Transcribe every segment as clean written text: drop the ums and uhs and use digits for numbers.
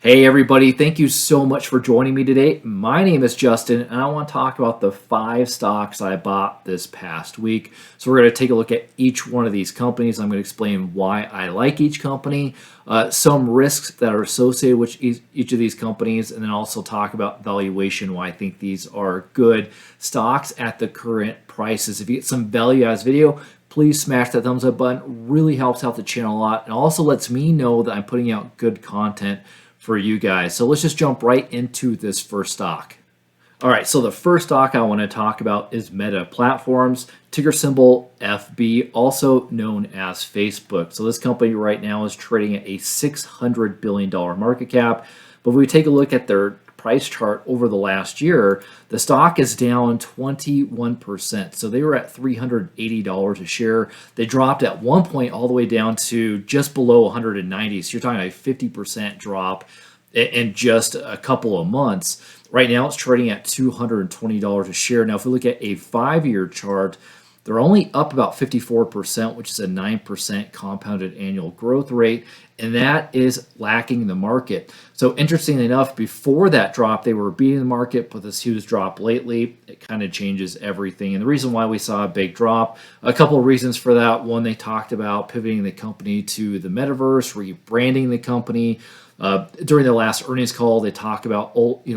Hey everybody, thank you so much for joining me today. My name is Justin and I want to talk about the 5 stocks I bought this past week. So we're going to take a look at each one of these companies. I'm going to explain why I like each company, some risks that are associated with each of these companies, and then also talk about valuation, why I think these are good stocks at the current prices. If you get some value out of this video, please smash that thumbs up button. It really helps out the channel a lot and also lets me know that I'm putting out good content for you guys. So let's just jump right into this first stock. All right, so the first stock I want to talk about is Meta Platforms, ticker symbol FB, also known as Facebook. So this company right now is trading at a $600 billion market cap. But if we take a look at their price chart over the last year, the stock is down 21%. So they were at $380 a share. They dropped at one point all the way down to just below 190. So you're talking a 50% drop in just a couple of months. Right now it's trading at $220 a share. Now if we look at a 5-year chart, they're only up about 54%, which is a 9% compounded annual growth rate, and that is lacking the market. So interestingly enough, before that drop, they were beating the market, but this huge drop lately, it kind of changes everything. And the reason why we saw a big drop, a couple of reasons for that. One, they talked about pivoting the company to the metaverse, rebranding the company. During the last earnings call, they talk about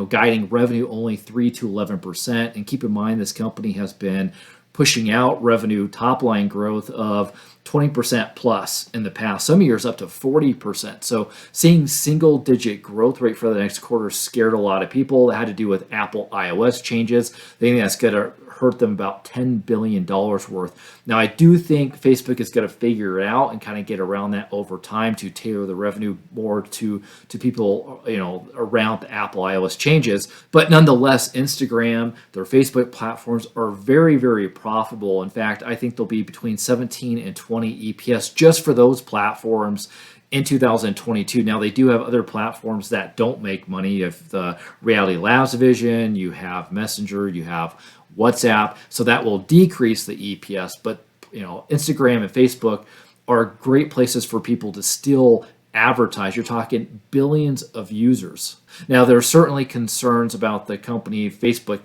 guiding revenue only 3 to 11%. And keep in mind, this company has been pushing out revenue top line growth of 20% plus in the past, some years up to 40%. So seeing single digit growth rate for the next quarter scared a lot of people. That had to do with Apple iOS changes. They think that's going to hurt them about $10 billion worth. Now, I do think Facebook is going to figure it out and kind of get around that over time to tailor the revenue more to people, around the Apple iOS changes. But nonetheless, Instagram, their Facebook platforms are very, very profitable. In fact, I think they'll be between 17 and 20 EPS just for those platforms in 2022. Now, they do have other platforms that don't make money. You have the Reality Labs division, you have Messenger, you have WhatsApp, so that will decrease the EPS. But Instagram and Facebook are great places for people to still advertise. You're talking billions of users. Now, there are certainly concerns about the company Facebook,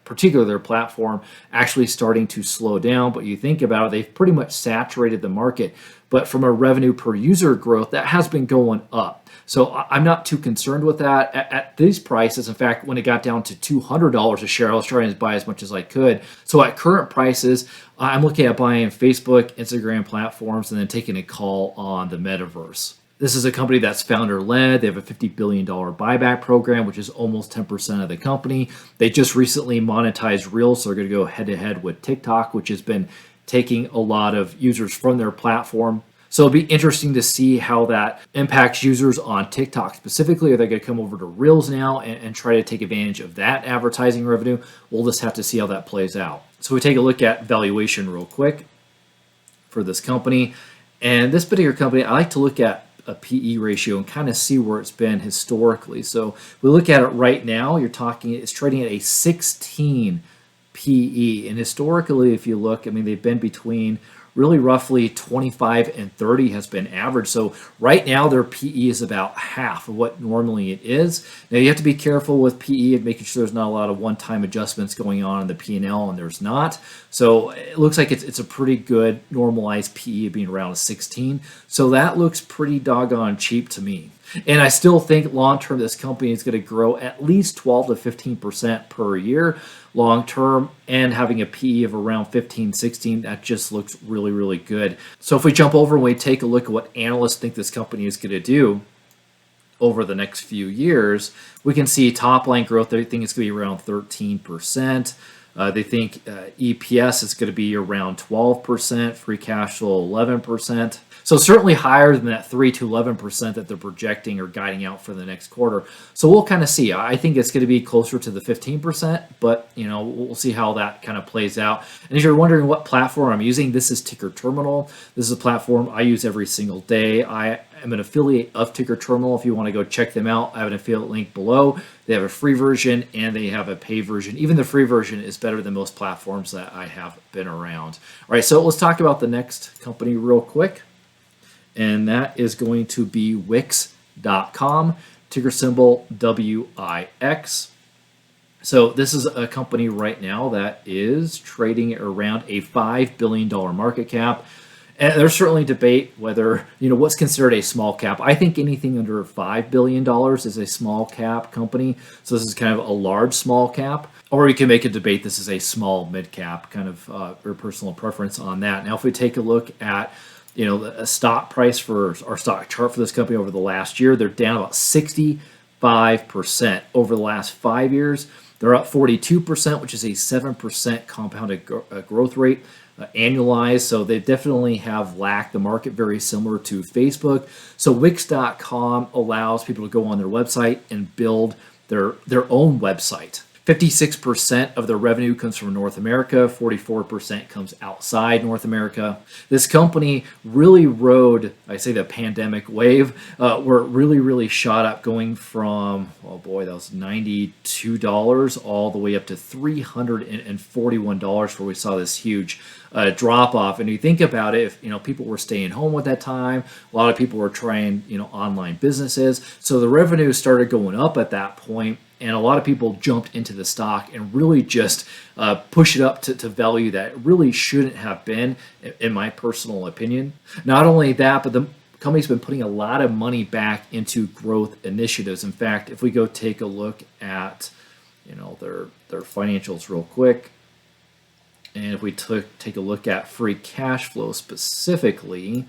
particularly their platform, actually starting to slow down. But you think about it, they've pretty much saturated the market. But from a revenue per user growth, that has been going up. So I'm not too concerned with that at these prices. In fact, when it got down to $200 a share, I was trying to buy as much as I could. So at current prices, I'm looking at buying Facebook, Instagram platforms, and then taking a call on the metaverse. This is a company that's founder-led. They have a $50 billion buyback program, which is almost 10% of the company. They just recently monetized Reels, so they're going to go head-to-head with TikTok, which has been taking a lot of users from their platform. So it'll be interesting to see how that impacts users on TikTok specifically. Are they going to come over to Reels now and try to take advantage of that advertising revenue? We'll just have to see how that plays out. So we take a look at valuation real quick for this company. And this particular company, I like to look at a PE ratio and kind of see where it's been historically. So we look at it right now, it's trading at a 16 PE. And historically, if you look, they've been between really roughly 25 and 30 has been average. So right now their PE is about half of what normally it is. Now you have to be careful with PE and making sure there's not a lot of one-time adjustments going on in the P&L, and there's not. So it looks like it's a pretty good normalized PE being around a 16. So that looks pretty doggone cheap to me. And I still think long-term this company is going to grow at least 12 to 15% per year long-term, and having a PE of around 15, 16, that just looks really, really good. So if we jump over and we take a look at what analysts think this company is going to do over the next few years, we can see top-line growth. They think it's going to be around 13%. They think EPS is going to be around 12%, free cash flow 11%. So certainly higher than that 3 to 11% that they're projecting or guiding out for the next quarter. So we'll kind of see. I think it's going to be closer to the 15%, but we'll see how that kind of plays out. And if you're wondering what platform I'm using, this is Ticker Terminal. This is a platform I use every single day. I am an affiliate of Ticker Terminal. If you want to go check them out, I have an affiliate link below. They have a free version and they have a paid version. Even the free version is better than most platforms that I have been around. All right, so let's talk about the next company real quick. And that is going to be Wix.com. ticker symbol WIX. So this is a company right now that is trading around a $5 billion market cap. And there's certainly debate whether, what's considered a small cap. I think anything under $5 billion is a small cap company. So this is kind of a large small cap. Or you can make a debate this is a small mid cap, kind of your personal preference on that. Now, if we take a look at a stock price for our stock chart for this company over the last year, they're down about 65% over the last 5 years. They're up 42%, which is a 7% compounded growth rate annualized. So they definitely have lacked the market, very similar to Facebook. So Wix.com allows people to go on their website and build their own website. 56% of their revenue comes from North America, 44% comes outside North America. This company really rode, I say, the pandemic wave, where it really shot up, going from, oh boy, that was $92 all the way up to $341, where we saw this huge drop off. And you think about it, if people were staying home at that time, a lot of people were trying online businesses, so the revenue started going up at that point. And a lot of people jumped into the stock and really just push it up to value that it really shouldn't have been, in my personal opinion. Not only that, but the company's been putting a lot of money back into growth initiatives. In fact, if we go take a look at their financials real quick, and if we take a look at free cash flow specifically,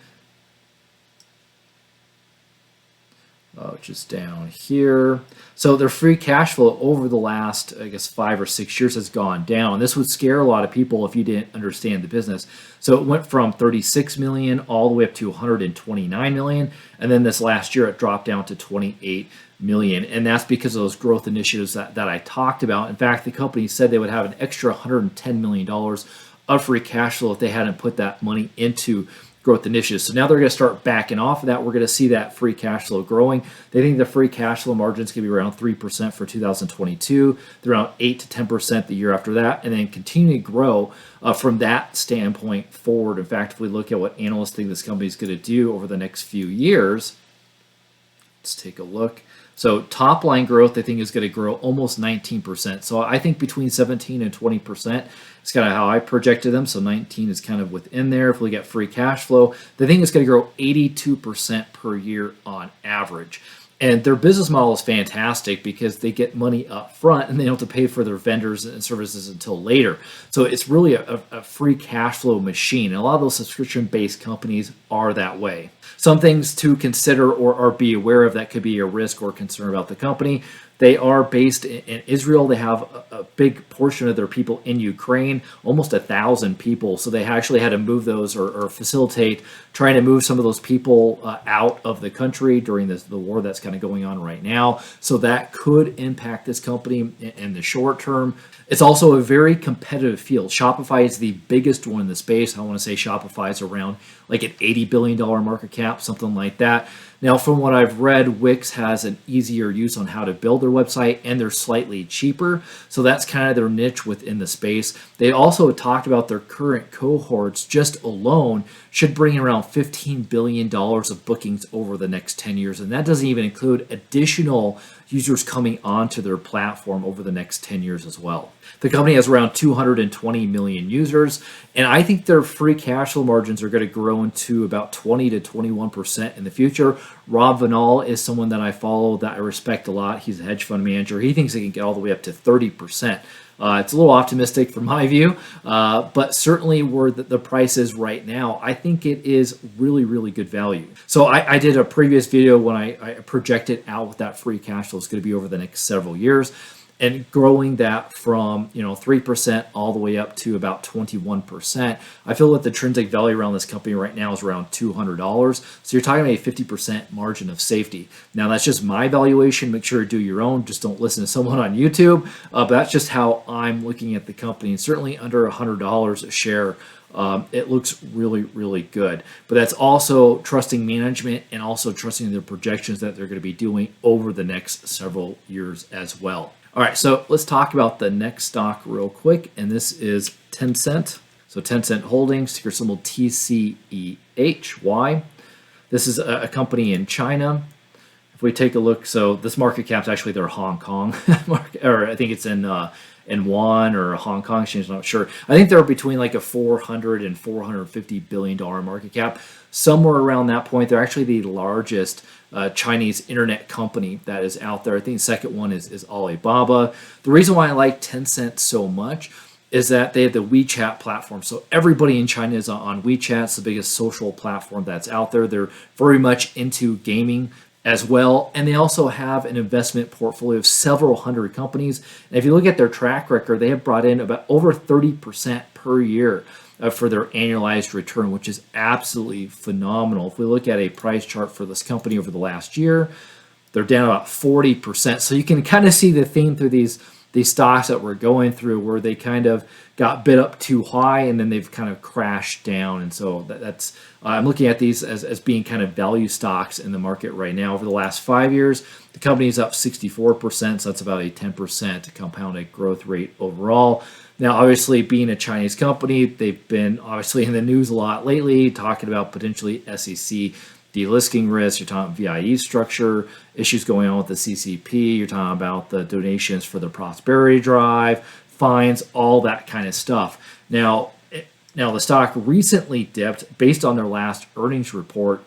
which is down here. So their free cash flow over the last, 5 or 6 years has gone down. This would scare a lot of people if you didn't understand the business. So it went from 36 million all the way up to 129 million. And then this last year, it dropped down to 28 million. And that's because of those growth initiatives that I talked about. In fact, the company said they would have an extra $110 million of free cash flow if they hadn't put that money into growth initiatives. So now they're going to start backing off of that. We're going to see that free cash flow growing. They think the free cash flow margin is going to be around 3% for 2022. They're around 8 to 10% the year after that, and then continue to grow from that standpoint forward. In fact, if we look at what analysts think this company is going to do over the next few years, let's take a look. So top line growth, I think, is going to grow almost 19%. So I think between 17 and 20% is kind of how I projected them. So 19 is kind of within there. If we get free cash flow, the thing is going to grow 82% per year on average. And their business model is fantastic because they get money up front and they don't have to pay for their vendors and services until later. So it's really a free cash flow machine. And a lot of those subscription-based companies are that way. Some things to consider or be aware of that could be a risk or concern about the company. They are based in Israel. They have a big portion of their people in Ukraine, almost 1,000 people. So they actually had to move those or facilitate trying to move some of those people out of the country during the war that's kind of going on right now. So that could impact this company in the short term. It's also a very competitive field. Shopify is the biggest one in the space. I want to say Shopify is around like an $80 billion market cap, something like that. Now, from what I've read, Wix has an easier use on how to build their website, and they're slightly cheaper. So that's kind of their niche within the space. They also talked about their current cohorts just alone should bring in around $15 billion of bookings over the next 10 years. And that doesn't even include additional users coming onto their platform over the next 10 years as well. The company has around 220 million users, and I think their free cash flow margins are going to grow into about 20 to 21% in the future. Rob Vanal is someone that I follow that I respect a lot. He's a hedge fund manager. He thinks they can get all the way up to 30%. It's a little optimistic from my view, but certainly where the price is right now, I think it is really good value. So I did a previous video when I projected out what that free cash flow is going to be over the next several years, and growing that from 3% all the way up to about 21%. I feel that the intrinsic value around this company right now is around $200. So you're talking about a 50% margin of safety. Now that's just my valuation. Make sure to do your own. Just don't listen to someone on YouTube. But that's just how I'm looking at the company. And certainly under $100 a share, it looks really good. But that's also trusting management and also trusting their projections that they're going to be doing over the next several years as well. All right, so let's talk about the next stock real quick, and this is Tencent. So Tencent Holdings, ticker symbol TCEHY. This is a company in China. If we take a look, so this market cap is actually their Hong Kong market, or I think it's in one or a Hong Kong exchange. I'm not sure. I think they're between like a 400 and 450 billion dollar market cap, somewhere around that point. They're actually the largest Chinese internet company that is out there. I think the second one is Alibaba. The reason why I like Tencent so much is that they have the WeChat platform. So everybody in China is on WeChat. It's the biggest social platform that's out there. They're very much into gaming as well. And they also have an investment portfolio of several hundred companies. And if you look at their track record, they have brought in about over 30% per year for their annualized return, which is absolutely phenomenal. If we look at a price chart for this company over the last year, they're down about 40%. So you can kind of see the theme through these stocks that we're going through, where they kind of got bid up too high and then they've kind of crashed down. And so that's I'm looking at these as being kind of value stocks in the market right now. Over the last 5 years, the company is up 64%, so that's about a 10% compounded growth rate overall. Now, obviously, being a Chinese company, they've been obviously in the news a lot lately, talking about potentially SEC delisting risk. You're talking VIE structure, issues going on with the CCP. You're talking about the donations for the Prosperity Drive, fines, all that kind of stuff. Now the stock recently dipped based on their last earnings report,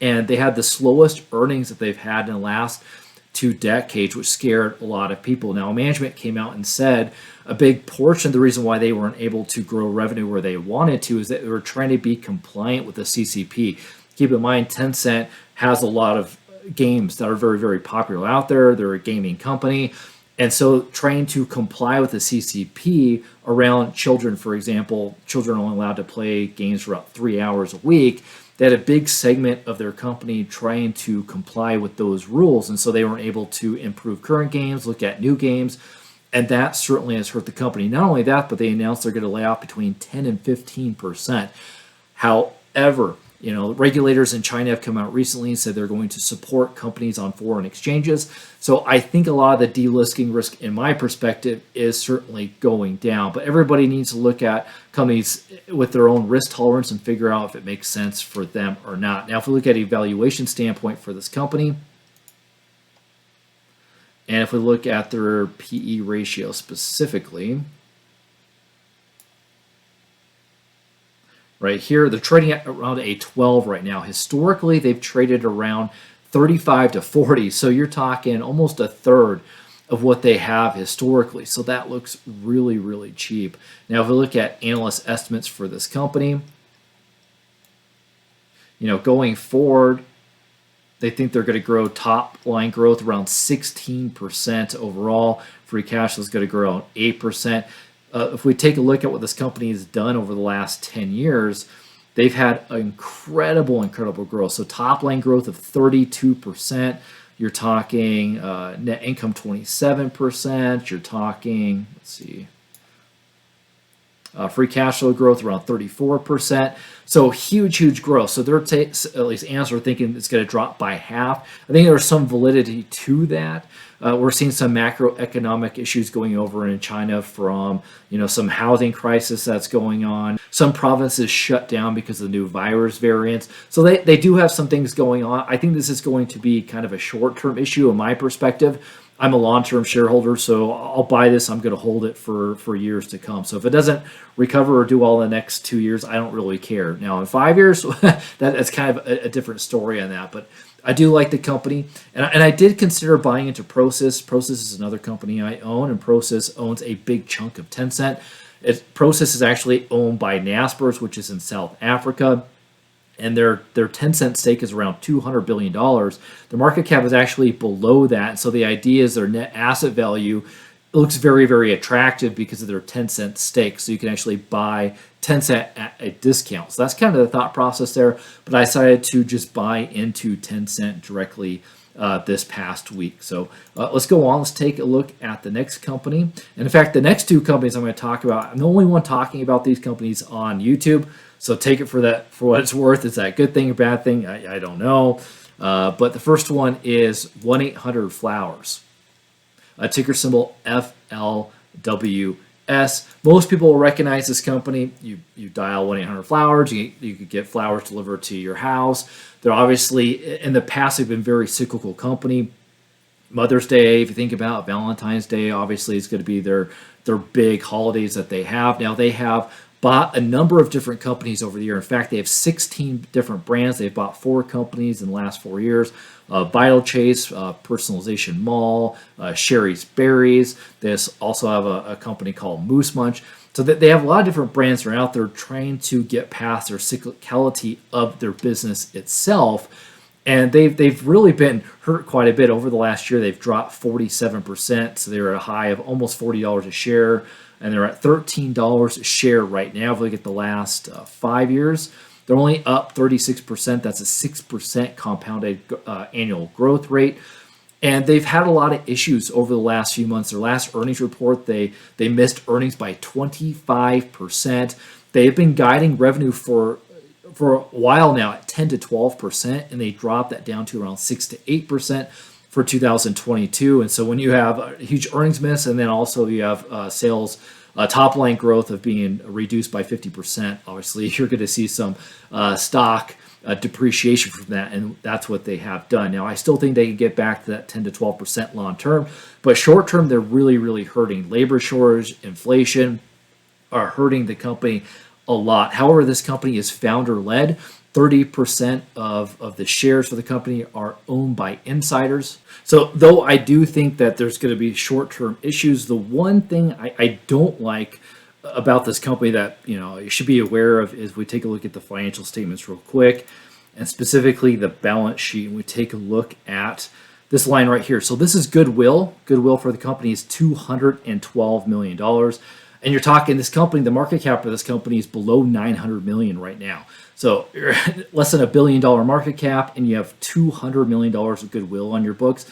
and they had the slowest earnings that they've had in the last 2 decades, which scared a lot of people. Now, management came out and said a big portion of the reason why they weren't able to grow revenue where they wanted to is that they were trying to be compliant with the CCP. Keep in mind, Tencent has a lot of games that are very, very popular out there. They're a gaming company. And so trying to comply with the CCP around children, for example, children are only allowed to play games for about 3 hours a week. They had a big segment of their company trying to comply with those rules. And so they weren't able to improve current games, look at new games. And that certainly has hurt the company. Not only that, but they announced they're going to lay off between 10 and 15%. However, regulators in China have come out recently and said they're going to support companies on foreign exchanges. So I think a lot of the delisting risk, in my perspective, is certainly going down. But everybody needs to look at companies with their own risk tolerance and figure out if it makes sense for them or not. Now, if we look at a valuation standpoint for this company, and if we look at their PE ratio specifically, right here, they're trading at around a 12 right now. Historically, they've traded around 35 to 40. So you're talking almost a third of what they have historically. So that looks really, really cheap. Now, if we look at analyst estimates for this company, going forward, they think they're going to grow top line growth around 16% overall. Free cash flow is going to grow around 8%. If we take a look at what this company has done over the last 10 years, they've had incredible growth. So top line growth of 32%. You're talking net income 27%. You're talking, free cash flow growth around 34%. So huge growth. So they're at least analysts are thinking it's going to drop by half. I think there's some validity to that. We're seeing some macroeconomic issues going over in China from some housing crisis that's going on. Some provinces shut down because of the new virus variants. So they do have some things going on. I think this is going to be kind of a short-term issue in my perspective. I'm a long-term shareholder, so I'll buy this. I'm going to hold it for years to come. So if it doesn't recover or do well in the next 2 years, I don't really care. Now, in 5 years, that's kind of a different story on that. But I do like the company, and I did consider buying into Prosus. Prosus is another company I own, and Prosus owns a big chunk of Tencent. Prosus is actually owned by Naspers, which is in South Africa. And their Tencent stake is around $200 billion. The market cap is actually below that. So the idea is their net asset value looks very, very attractive because of their Tencent stake. So you can actually buy Tencent at a discount. So that's kind of the thought process there. But I decided to just buy into Tencent directly this past week. So let's go on. Let's take a look at the next company. And in fact, the next 2 companies I'm going to talk about, I'm the only one talking about these companies on YouTube. So take it for what it's worth. Is that a good thing or bad thing? I don't know. But the first one is 1-800-Flowers. Ticker symbol FLWS. FLWS. Most people will recognize this company. You dial 1-800-Flowers. You could get flowers delivered to your house. They're obviously, in the past, they've been a very cyclical company. Mother's Day, if you think about Valentine's Day, obviously is going to be their big holidays that they have. Now they have bought a number of different companies over the year. In fact, they have 16 different brands. They've bought 4 companies in the last 4 years. Vital Chase, Personalization Mall, Sherry's Berries. They also have a company called Moose Munch. So that they have a lot of different brands that are out there trying to get past their cyclicality of their business itself. And they've really been hurt quite a bit over the last year. They've dropped 47%. So they're at a high of almost $40 a share. And they're at $13 a share right now. If we look at the last 5 years, they're only up 36%. That's a 6% compounded annual growth rate. And they've had a lot of issues over the last few months. Their last earnings report, they missed earnings by 25%. They've been guiding revenue for a while now at 10 to 12%, and they dropped that down to around 6 to 8% for 2022. And so when you have a huge earnings miss, and then also you have sales top line growth of being reduced by 50%, obviously you're going to see some stock depreciation from that, and that's what they have done. Now, I still think they can get back to that 10 to 12% long term, but short term, they're really, really hurting. Labor shortage, inflation are hurting the company a lot. However, this company is founder-led. 30% of the shares for the company are owned by insiders. So though I do think that there's going to be short-term issues, the one thing I don't like about this company that you should be aware of is we take a look at the financial statements real quick, and specifically the balance sheet, and we take a look at this line right here. So this is goodwill. Goodwill for the company is $212 million. And you're talking this company, the market cap of this company is below 900 million right now. So you're less than $1 billion market cap, and you have $200 million of goodwill on your books.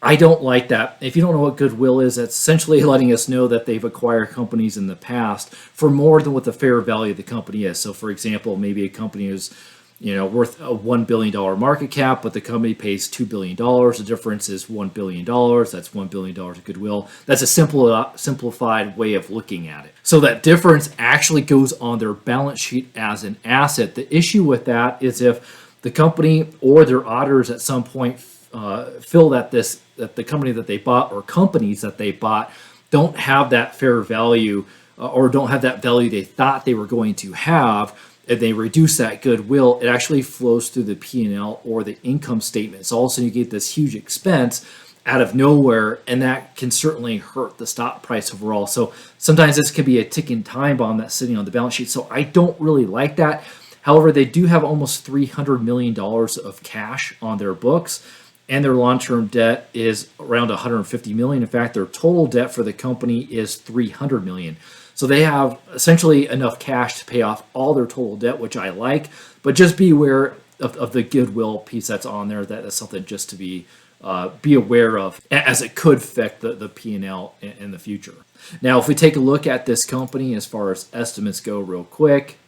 I don't like that. If you don't know what goodwill is, that's essentially letting us know that they've acquired companies in the past for more than what the fair value of the company is. So for example, maybe a company is worth a $1 billion market cap, but the company pays $2 billion. The difference is $1 billion. That's $1 billion of goodwill. That's a simplified way of looking at it. So that difference actually goes on their balance sheet as an asset. The issue with that is if the company or their auditors at some point feel that the company that they bought or companies that they bought don't have that fair value or don't have that value they thought they were going to have, and they reduce that goodwill, it actually flows through the P&L or the income statement. So all of a sudden you get this huge expense out of nowhere, and that can certainly hurt the stock price overall. So sometimes this could be a ticking time bomb that's sitting on the balance sheet. So I don't really like that. However, they do have almost $300 million of cash on their books, and their long-term debt is around $150 million. In fact, their total debt for the company is $300 million. So they have essentially enough cash to pay off all their total debt, which I like. But just be aware of the goodwill piece that's on there. That's something just to be aware of, as it could affect the P&L in the future. Now, if we take a look at this company as far as estimates go real quick,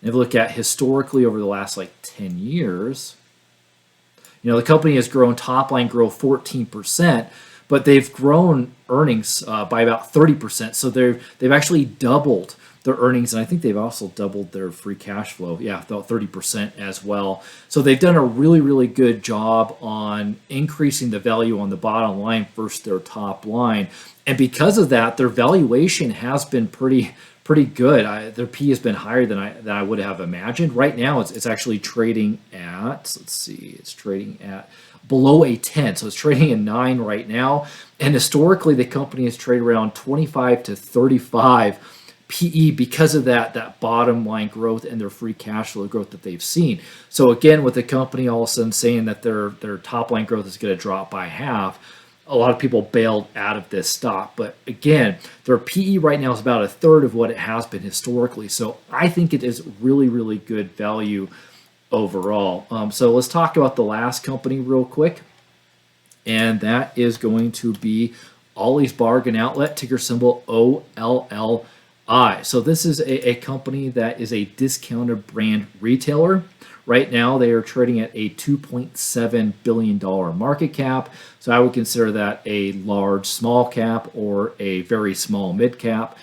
and if we look at historically over the last 10 years, the company has grown top line growth 14%, but they've grown earnings by about 30%. So they've actually doubled their earnings, and I think they've also doubled their free cash flow. Yeah, about 30% as well. So they've done a really, really good job on increasing the value on the bottom line versus their top line. And because of that, their valuation has been pretty good. Their P has been higher than I would have imagined. Right now, it's actually trading at, it's trading at below a 10. So it's trading at 9 right now. And historically, the company has traded around 25 to 35 PE because of that bottom line growth and their free cash flow growth that they've seen. So again, with the company all of a sudden saying that their top line growth is going to drop by half, a lot of people bailed out of this stock. But again, their PE right now is about a third of what it has been historically. So I think it is really, really good value overall. So let's talk about the last company real quick. And that is going to be Ollie's Bargain Outlet, ticker symbol OLLI. TCEHY. So this is a company that is a discounted brand retailer. Right now, they are trading at a $2.7 billion market cap. So I would consider that a large small cap or a very small mid cap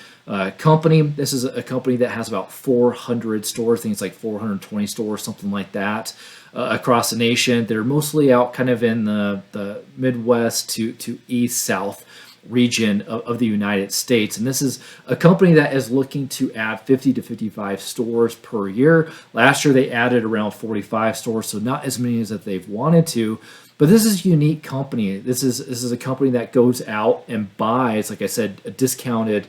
company. This is a company that has about 400 stores. I think it's like 420 stores, something like that, across the nation. They're mostly out kind of in the Midwest to East, South region of the United States. And this is a company that is looking to add 50 to 55 stores per year. Last year, they added around 45 stores, so not as many as that they've wanted to. But this is a unique company. This is a company that goes out and buys, like I said, a discounted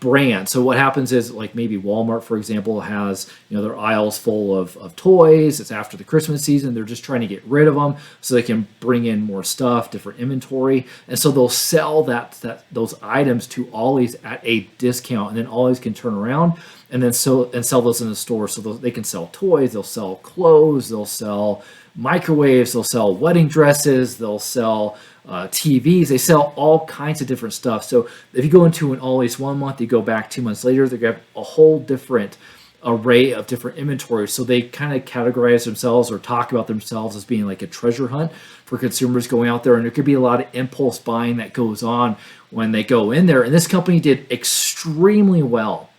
brand. So what happens is, like maybe Walmart, for example, has their aisles full of toys. It's after the Christmas season. They're just trying to get rid of them so they can bring in more stuff, different inventory, and so they'll sell those items to Ollies at a discount, and then Ollies can turn around and then sell those in the store. So they can sell toys, they'll sell clothes, they'll sell microwaves, they'll sell wedding dresses, they'll sell TVs, they sell all kinds of different stuff. So if you go into an Ollies 1 month, you go back 2 months later, they have a whole different array of different inventory. So they kind of categorize themselves or talk about themselves as being like a treasure hunt for consumers going out there. And there could be a lot of impulse buying that goes on when they go in there. And this company did extremely well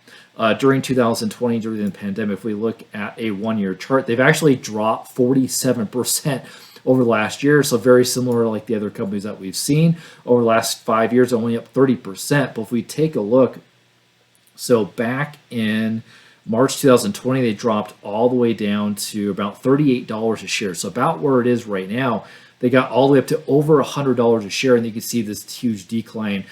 during 2020, during the pandemic. If we look at a 1-year chart, they've actually dropped 47% over the last year. So very similar to like the other companies that we've seen over the last 5 years, only up 30%. But if we take a look, so back in March 2020, they dropped all the way down to about $38 a share. So about where it is right now, they got all the way up to over $100 a share. And you can see this huge decline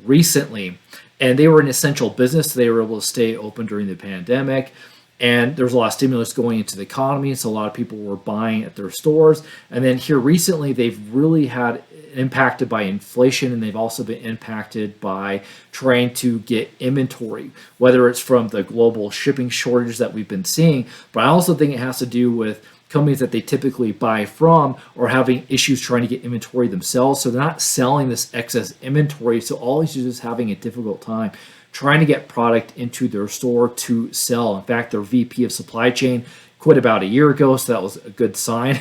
recently. And they were an essential business. So they were able to stay open during the pandemic. And there's a lot of stimulus going into the economy, so a lot of people were buying at their stores. And then here recently, they've really had impacted by inflation, and they've also been impacted by trying to get inventory, whether it's from the global shipping shortage that we've been seeing. But I also think it has to do with companies that they typically buy from or having issues trying to get inventory themselves. So they're not selling this excess inventory. So Ollies is just having a difficult time trying to get product into their store to sell. In fact, their VP of supply chain quit about a year ago, so that was a good sign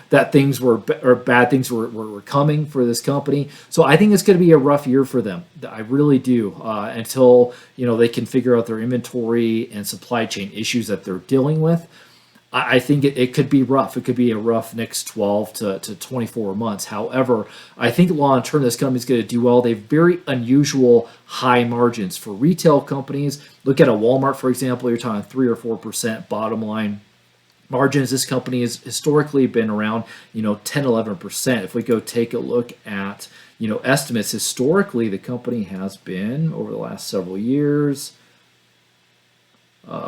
that things were or bad things were coming for this company. So I think it's going to be a rough year for them. I really do, until they can figure out their inventory and supply chain issues that they're dealing with. I think it could be rough. It could be a rough next 12 to 24 months. However, I think long term, this company is going to do well. They have very unusual high margins for retail companies. Look at a Walmart, for example. You're talking 3 or 4% bottom line margins. This company has historically been around 10, 11%. If we go take a look at estimates, historically the company has been over the last several years.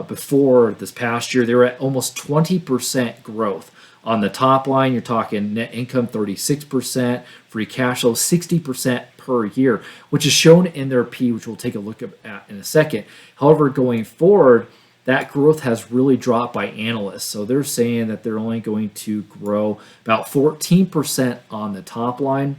Before this past year, they were at almost 20% growth on the top line. You're talking net income 36%, free cash flow 60% per year, which is shown in their P, which we'll take a look at in a second. However, going forward, that growth has really dropped by analysts. So they're saying that they're only going to grow about 14% on the top line.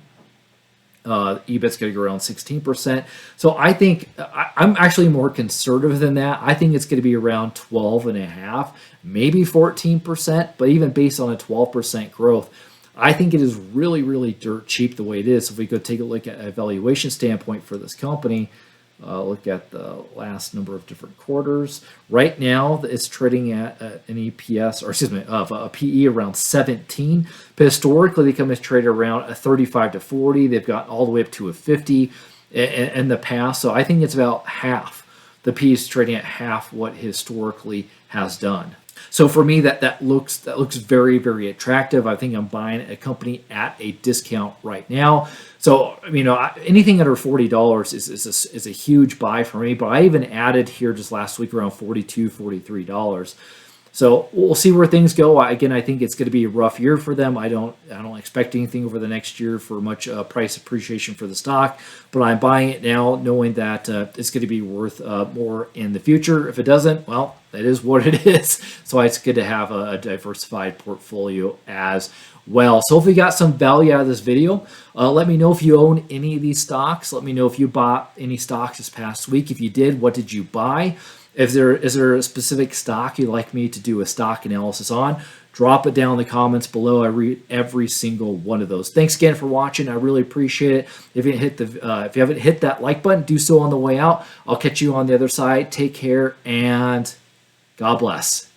EBIT's going to go around 16%. So I think I'm actually more conservative than that. I think it's going to be around 12.5%, maybe 14%. But even based on a 12% growth, I think it is really, really dirt cheap the way it is. So if we go take a look at a valuation standpoint for this company, look at the last number of different quarters. Right now, it's trading at an EPS, or excuse me, of a PE around 17. But historically, the company's traded around a 35 to 40. They've got all the way up to a 50 in the past. So I think it's about half. The PE is trading at half what historically has done. So for me, that looks very, very attractive. I think I'm buying a company at a discount right now. So anything under $40 is a huge buy for me. But I even added here just last week around $42, $43. So we'll see where things go. Again, I think it's going to be a rough year for them. I don't expect anything over the next year for much price appreciation for the stock, but I'm buying it now, knowing that it's going to be worth more in the future. If it doesn't, well, that is what it is. So it's good to have a diversified portfolio as well. So hopefully you got some value out of this video. Let me know if you own any of these stocks. Let me know if you bought any stocks this past week. If you did, what did you buy? Is there a specific stock you'd like me to do a stock analysis on? Drop it down in the comments below. I read every single one of those. Thanks again for watching. I really appreciate it. If you haven't hit that like button, do so on the way out. I'll catch you on the other side. Take care and God bless.